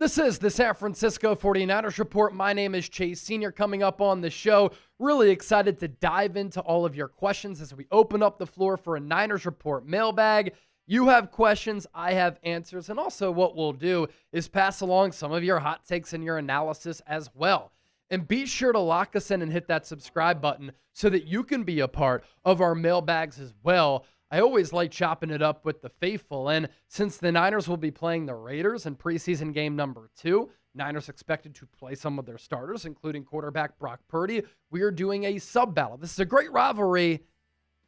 This is the San Francisco 49ers Report. My name is Chase Sr. Coming up on the show, really excited to dive into all of your questions as we open up the floor for a Niners Report mailbag. You have questions, I have answers, and also what we'll do is pass along some of your hot takes and your analysis as well. And be sure to lock us in and hit that subscribe button so that you can be a part of our mailbags as well. I always like chopping it up with the faithful, and since the Niners will be playing the Raiders in preseason game number 2, Niners expected to play some of their starters, including quarterback Brock Purdy, we are doing a sub-battle. This is a great rivalry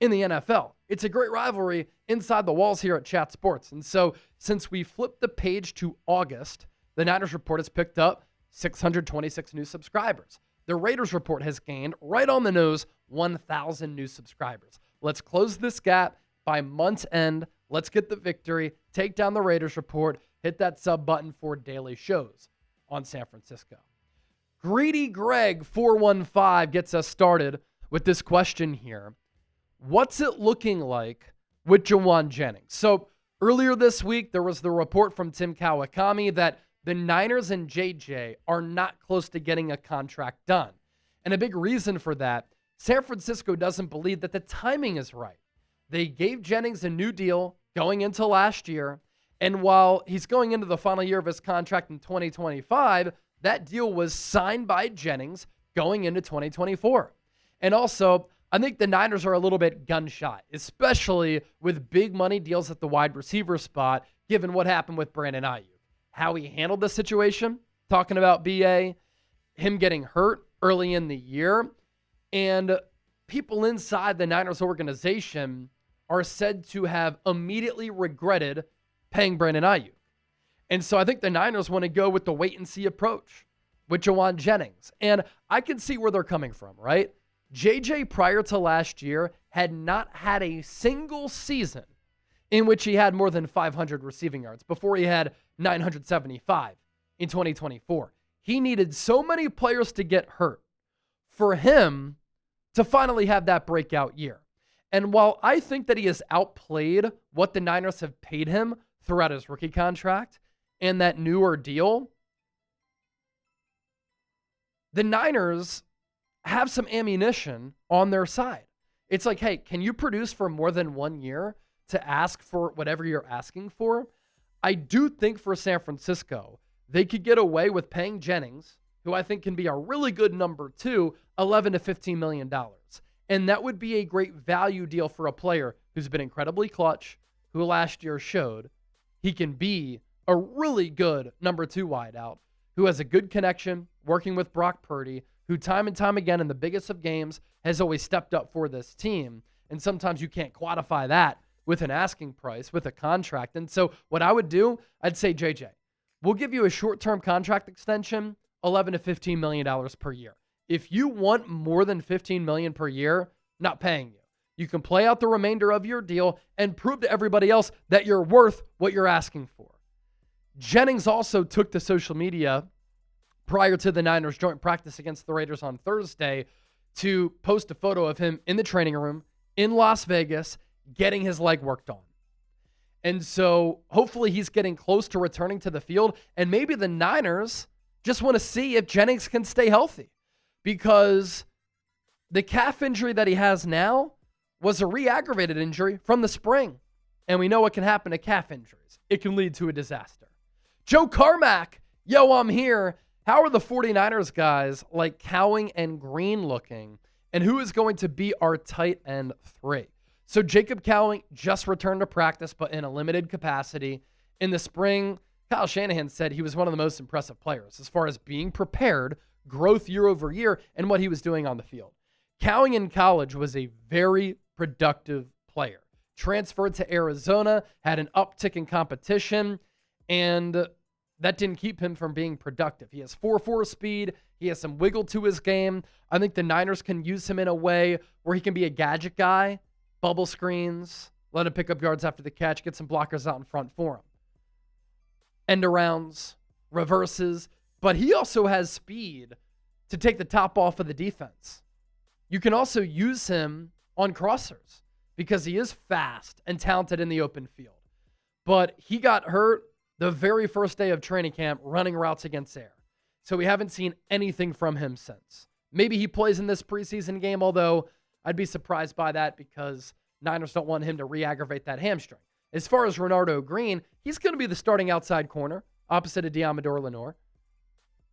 in the NFL. It's a great rivalry inside the walls here at Chat Sports. And so since we flipped the page to August, the Niners Report has picked up 626 new subscribers. The Raiders Report has gained, right on the nose, 1,000 new subscribers. Let's close this gap by month's end. Let's get the victory, take down the Raiders Report, hit that sub button for daily shows on San Francisco. Greedy Greg 415 gets us started with this question here. What's it looking like with Jauan Jennings? So earlier this week, there was the report from Tim Kawakami that the Niners and JJ are not close to getting a contract done. And a big reason for that, San Francisco doesn't believe that the timing is right. They gave Jennings a new deal going into last year, and while he's going into the final year of his contract in 2025, that deal was signed by Jennings going into 2024. And also, I think the Niners are a little bit gun-shy, especially with big money deals at the wide receiver spot, given what happened with Brandon Aiyuk. How he handled the situation, talking about BA, him getting hurt early in the year, and people inside the Niners organization are said to have immediately regretted paying Brandon Aiyuk. And so I think the Niners want to go with the wait-and-see approach with Jauan Jennings. And I can see where they're coming from, right? JJ, prior to last year, had not had a single season in which he had more than 500 receiving yards before he had 975 in 2024. He needed so many players to get hurt for him to finally have that breakout year. And while I think that he has outplayed what the Niners have paid him throughout his rookie contract and that newer deal, the Niners have some ammunition on their side. It's like, hey, can you produce for more than 1 year to ask for whatever you're asking for? I do think for San Francisco, they could get away with paying Jennings, who I think can be a really good number 2, $11 to $15 million. And that would be a great value deal for a player who's been incredibly clutch, who last year showed he can be a really good number 2 wideout, who has a good connection working with Brock Purdy, who time and time again in the biggest of games has always stepped up for this team. And sometimes you can't quantify that with an asking price, with a contract. And so what I would do, I'd say, JJ, we'll give you a short-term contract extension, $11 to $15 million per year. If you want more than $15 million per year, not paying you. You can play out the remainder of your deal and prove to everybody else that you're worth what you're asking for. Jennings also took to social media prior to the Niners joint practice against the Raiders on Thursday to post a photo of him in the training room in Las Vegas getting his leg worked on. And so hopefully he's getting close to returning to the field, and maybe the Niners just want to see if Jennings can stay healthy, because the calf injury that he has now was a re-aggravated injury from the spring. And we know what can happen to calf injuries. It can lead to a disaster. Joe Carmack, yo, I'm here. How are the 49ers guys like Cowing and Green looking? And who is going to be our tight end 3? So Jacob Cowing just returned to practice, but in a limited capacity. In the spring, Kyle Shanahan said he was one of the most impressive players as far as being prepared, growth year over year, and what he was doing on the field. Cowing in college was a very productive player. Transferred to Arizona, had an uptick in competition, and that didn't keep him from being productive. He has 4.4 speed. He has some wiggle to his game. I think the Niners can use him in a way where he can be a gadget guy, bubble screens, let him pick up yards after the catch, get some blockers out in front for him. End arounds, reverses, but he also has speed to take the top off of the defense. You can also use him on crossers because he is fast and talented in the open field. But he got hurt the very first day of training camp running routes against air. So we haven't seen anything from him since. Maybe he plays in this preseason game, although I'd be surprised by that because Niners don't want him to re-aggravate that hamstring. As far as Renardo Green, he's going to be the starting outside corner opposite of Diamador Lenore.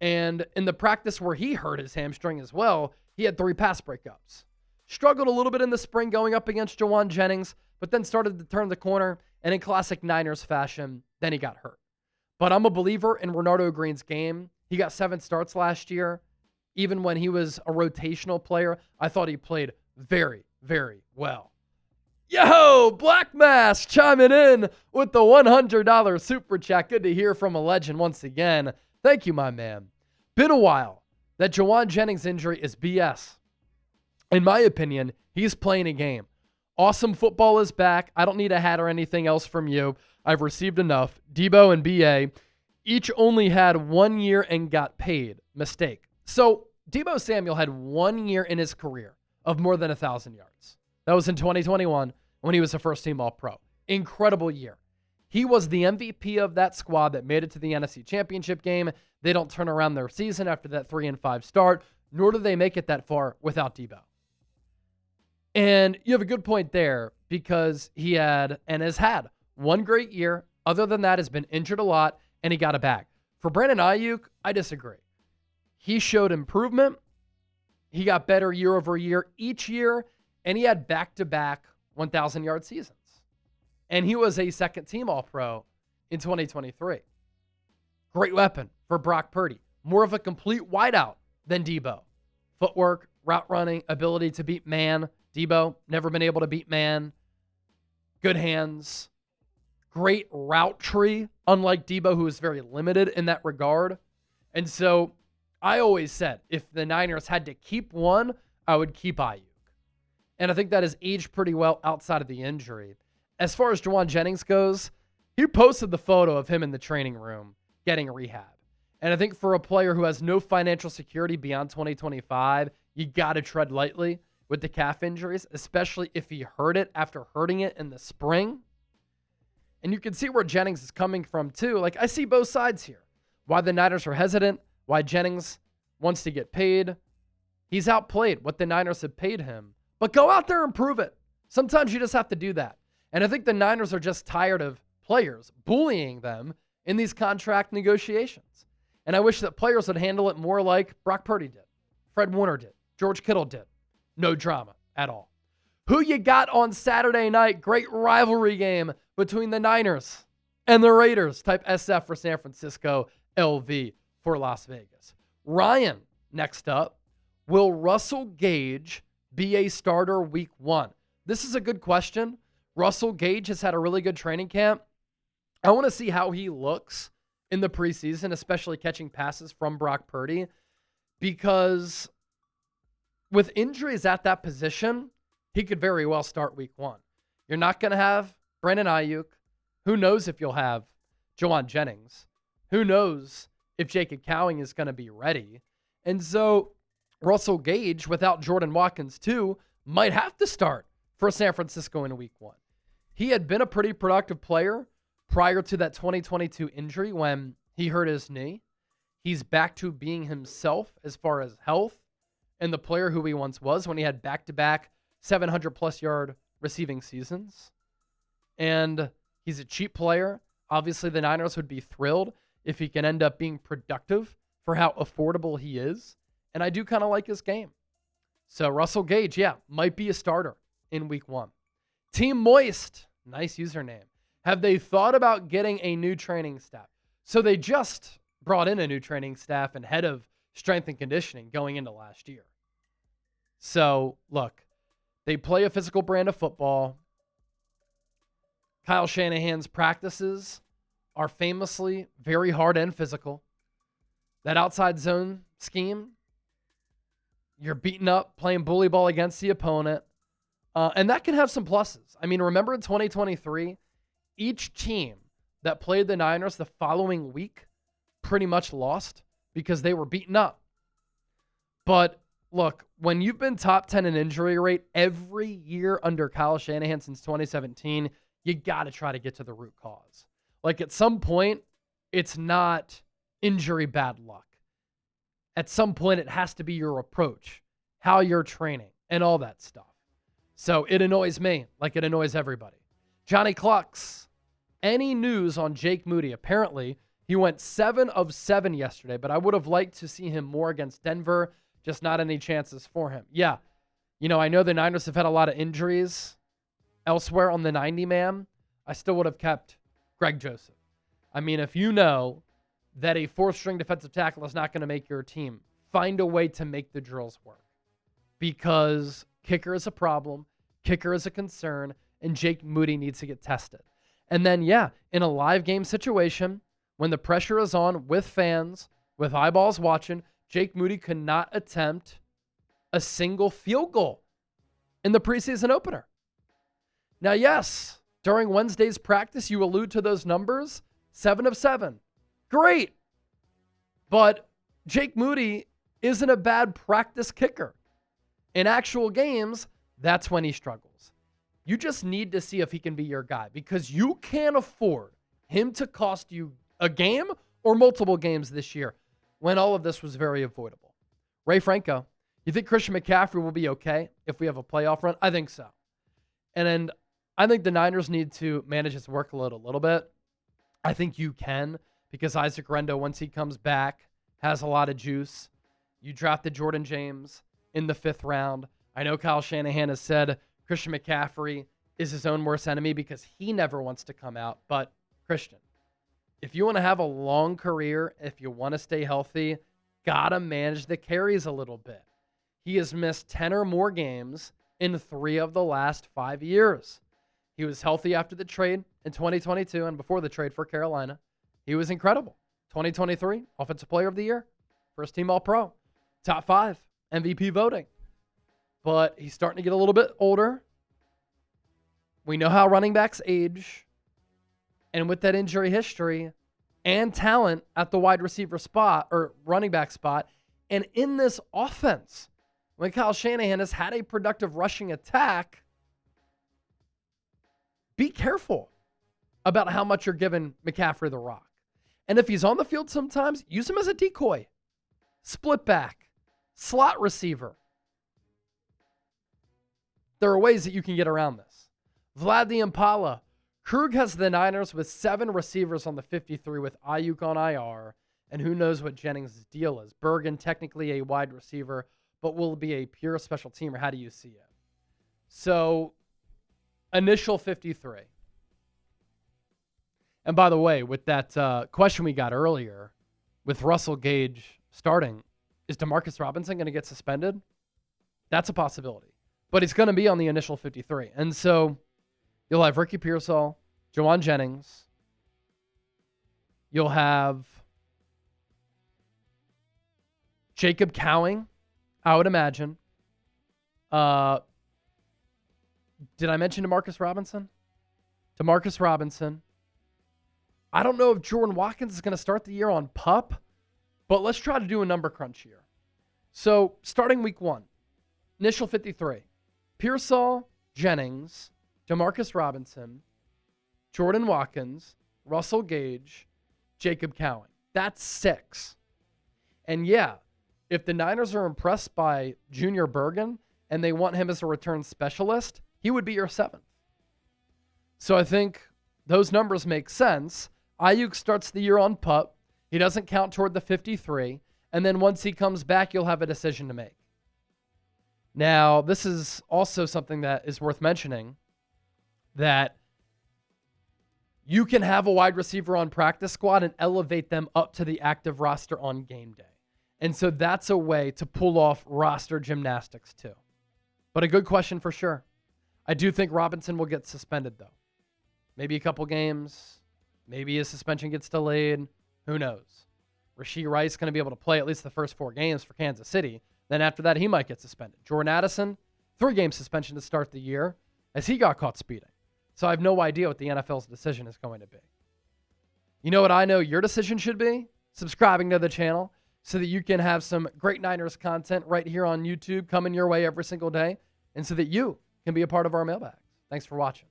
And in the practice where he hurt his hamstring as well, he had 3 pass breakups. Struggled a little bit in the spring going up against Jauan Jennings, but then started to turn the corner, and in classic Niners fashion, then he got hurt. But I'm a believer in Renardo Green's game. He got 7 starts last year. Even when he was a rotational player, I thought he played very, very well. Yo, Black Mask chiming in with the $100 super chat. Good to hear from a legend once again. Thank you, my man. Been a while. That Jauan Jennings injury is BS. In my opinion, he's playing a game. Awesome football is back. I don't need a hat or anything else from you. I've received enough. Debo and BA each only had 1 year and got paid. Mistake. So Debo Samuel had 1 year in his career of more than 1,000 yards. That was in 2021 when he was a first-team All-Pro. Incredible year. He was the MVP of that squad that made it to the NFC Championship game. They don't turn around their season after that 3-5 start, nor do they make it that far without Debo. And you have a good point there because he had and has had 1 great year. Other than that, has been injured a lot, and he got a bag. For Brandon Aiyuk, I disagree. He showed improvement. He got better year over year each year, and he had back-to-back 1,000-yard seasons. And he was a second-team All-Pro in 2023. Great weapon for Brock Purdy. More of a complete wideout than Debo. Footwork, route running, ability to beat man. Debo, never been able to beat man. Good hands. Great route tree, unlike Debo, who is very limited in that regard. And so I always said if the Niners had to keep one, I would keep Aiyuk. And I think that has aged pretty well outside of the injury. As far as Jauan Jennings goes, he posted the photo of him in the training room getting rehab. And I think for a player who has no financial security beyond 2025, you got to tread lightly with the calf injuries, especially if he hurt it after hurting it in the spring. And you can see where Jennings is coming from too. Like, I see both sides here. Why the Niners are hesitant, why Jennings wants to get paid. He's outplayed what the Niners have paid him. But go out there and prove it. Sometimes you just have to do that. And I think the Niners are just tired of players bullying them in these contract negotiations. And I wish that players would handle it more like Brock Purdy did, Fred Warner did, George Kittle did. No drama at all. Who you got on Saturday night? Great rivalry game between the Niners and the Raiders. Type SF for San Francisco, LV for Las Vegas. Ryan, next up. Will Russell Gage be a starter week 1? This is a good question. Russell Gage has had a really good training camp. I want to see how he looks in the preseason, especially catching passes from Brock Purdy, because with injuries at that position, he could very well start week 1. You're not going to have Brandon Aiyuk. Who knows if you'll have Jauan Jennings? Who knows if Jacob Cowing is going to be ready? And so Russell Gage, without Jordan Watkins too, might have to start for San Francisco in week 1. He had been a pretty productive player prior to that 2022 injury when he hurt his knee. He's back to being himself as far as health and the player who he once was when he had back-to-back 700-plus yard receiving seasons. And he's a cheap player. Obviously, the Niners would be thrilled if he can end up being productive for how affordable he is. And I do kind of like his game. So Russell Gage, yeah, might be a starter in week 1. Team Moist, nice username. Have they thought about getting a new training staff? So they just brought in a new training staff and head of strength and conditioning going into last year. So, look, they play a physical brand of football. Kyle Shanahan's practices are famously very hard and physical. That outside zone scheme, you're beating up, playing bully ball against the opponent. And that can have some pluses. I mean, remember in 2023, each team that played the Niners the following week pretty much lost because they were beaten up. But look, when you've been top 10 in injury rate every year under Kyle Shanahan since 2017, you got to try to get to the root cause. Like, at some point, it's not injury bad luck. At some point, it has to be your approach, how you're training, and all that stuff. So it annoys me like it annoys everybody. Johnny Clucks, any news on Jake Moody? Apparently, he went 7 of 7 yesterday, but I would have liked to see him more against Denver. Just not any chances for him. Yeah, I know the Niners have had a lot of injuries elsewhere on the 90-man. I still would have kept Greg Joseph. I mean, if you know that a fourth-string defensive tackle is not going to make your team, find a way to make the drills work. Because kicker is a problem, kicker is a concern, and Jake Moody needs to get tested. And then, in a live game situation, when the pressure is on with fans, with eyeballs watching, Jake Moody could not attempt a single field goal in the preseason opener. Now, yes, during Wednesday's practice, you allude to those numbers, 7 of 7. Great. But Jake Moody isn't a bad practice kicker. In actual games, that's when he struggles. You just need to see if he can be your guy, because you can't afford him to cost you a game or multiple games this year when all of this was very avoidable. Ray Franco, you think Christian McCaffrey will be okay if we have a playoff run? I think so. And then I think the Niners need to manage his workload a little bit. I think you can, because Isaac Rendo, once he comes back, has a lot of juice. You drafted Jordan James in the 5th round. I know Kyle Shanahan has said Christian McCaffrey is his own worst enemy because he never wants to come out. But Christian, if you want to have a long career, if you want to stay healthy, gotta manage the carries a little bit. He has missed 10 or more games in 3 of the last 5 years. He was healthy after the trade in 2022 and before the trade for Carolina. He was incredible. 2023, Offensive Player of the Year, first team All-Pro, top 5, MVP voting. But he's starting to get a little bit older. We know how running backs age. And with that injury history and talent at the wide receiver spot or running back spot, and in this offense, when Kyle Shanahan has had a productive rushing attack, be careful about how much you're giving McCaffrey the rock. And if he's on the field sometimes, use him as a decoy, split back, slot receiver. There are ways that you can get around this. Vlad the Impala. Krug has the Niners with 7 receivers on the 53 with Aiyuk on IR, and who knows what Jennings' deal is. Bergen, technically a wide receiver, but will be a pure special teamer. How do you see it? So, initial 53. And by the way, with that question we got earlier, with Russell Gage starting, is Demarcus Robinson going to get suspended? That's a possibility. But he's going to be on the initial 53. And so you'll have Ricky Pearsall, Jauan Jennings. You'll have Jacob Cowing, I would imagine. Did I mention Demarcus Robinson? Demarcus Robinson. I don't know if Jordan Watkins is going to start the year on PUP, but let's try to do a number crunch here. So, starting week 1, initial 53. Pearsall, Jennings, Demarcus Robinson, Jordan Watkins, Russell Gage, Jacob Cowing. That's 6. And yeah, if the Niners are impressed by Junior Bergen and they want him as a return specialist, he would be your 7th. So I think those numbers make sense. Aiyuk starts the year on PUP. He doesn't count toward the 53. And then once he comes back, you'll have a decision to make. Now, this is also something that is worth mentioning, that you can have a wide receiver on practice squad and elevate them up to the active roster on game day. And so that's a way to pull off roster gymnastics too. But a good question for sure. I do think Robinson will get suspended though. Maybe a couple games. Maybe his suspension gets delayed. Who knows? Rashee Rice going to be able to play at least the first 4 games for Kansas City. Then after that, he might get suspended. Jordan Addison, 3-game suspension to start the year as he got caught speeding. So I have no idea what the NFL's decision is going to be. You know what I know your decision should be? Subscribing to the channel so that you can have some great Niners content right here on YouTube coming your way every single day, and so that you can be a part of our mailbag. Thanks for watching.